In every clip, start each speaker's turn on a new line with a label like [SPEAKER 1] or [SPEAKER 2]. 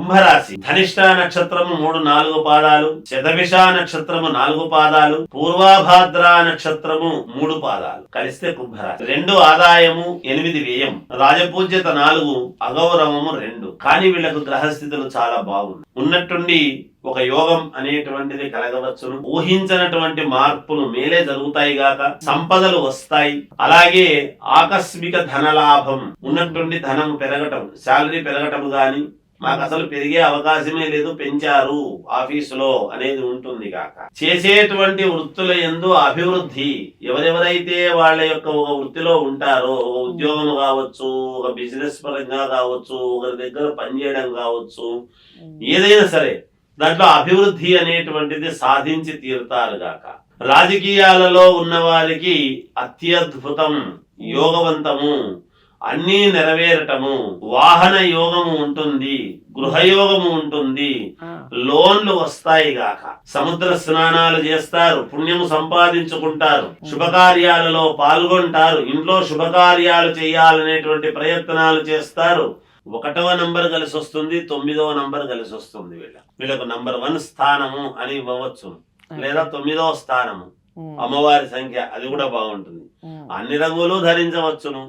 [SPEAKER 1] కుంభరాశి ధనిష్ట నక్షత్రము 3-4 పాదాలు, శతభిష నక్షత్రము 4 పాదాలు, పూర్వాభాద్ర నక్షత్రము 3 పాదాలు కలిస్తే కుంభరాశి. 2 ఆదాయము, 8 వ్యయం, రాజపూజ్యత 4, అగౌరవము 2. కానీ వీళ్లకు గ్రహస్థితులు చాలా బాగుంది. ఉన్నట్టుండి ఒక యోగం అనేటువంటిది కలగవచ్చును. ఊహించినటువంటి మార్పులు మేలే జరుగుతాయి గాక, సంపదలు వస్తాయి. అలాగే ఆకస్మిక ధనలాభం, ఉన్నట్టుండి ధనం పెరగటం, శాలరీ పెరగటం గాని, మాకు అసలు పెరిగే అవకాశమే లేదు, పెంచారు ఆఫీసులో అనేది ఉంటుంది కాక. చేసేటువంటి వృత్తుల యందు అభివృద్ధి, ఎవరెవరైతే వాళ్ళ యొక్క ఒక వృత్తిలో ఉంటారో, ఒక ఉద్యోగం కావచ్చు, ఒక బిజినెస్ పరంగా కావచ్చు, ఒకరి దగ్గర పనిచేయడం కావచ్చు, ఏదైనా సరే దాంట్లో అభివృద్ధి అనేటువంటిది సాధించి తీరుతారు గాక. రాజకీయాలలో ఉన్న వారికి అత్యద్భుతం, యోగవంతము, అన్నీ నెరవేరటము, వాహన యోగము ఉంటుంది, గృహయోగము ఉంటుంది, లోన్లు వస్తాయి గాక, సముద్ర స్నానాలు చేస్తారు, పుణ్యము సంపాదించుకుంటారు, శుభకార్యాలలో పాల్గొంటారు, ఇంట్లో శుభకార్యాలు చేయాలనేటువంటి ప్రయత్నాలు చేస్తారు. 1వ నంబర్ కలిసి వస్తుంది, 9వ నంబర్ కలిసి వస్తుంది. వీళ్ళకు నంబర్ 1 స్థానము అని ఇవ్వవచ్చు, లేదా 9వ స్థానము, అమ్మవారి సంఖ్య అది కూడా బాగుంటుంది. అన్ని రంగులు ధరించవచ్చును,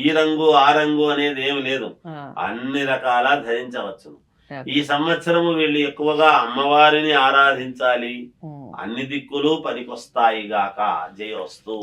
[SPEAKER 1] ఈ రంగు ఆ రంగు అనేది ఏమి లేదు, అన్ని రకాల ధరించవచ్చును. ఈ సంవత్సరము వీళ్ళు ఎక్కువగా అమ్మవారిని ఆరాధించాలి, అన్ని దిక్కులు పనికొస్తాయి గాక. జయోస్తు.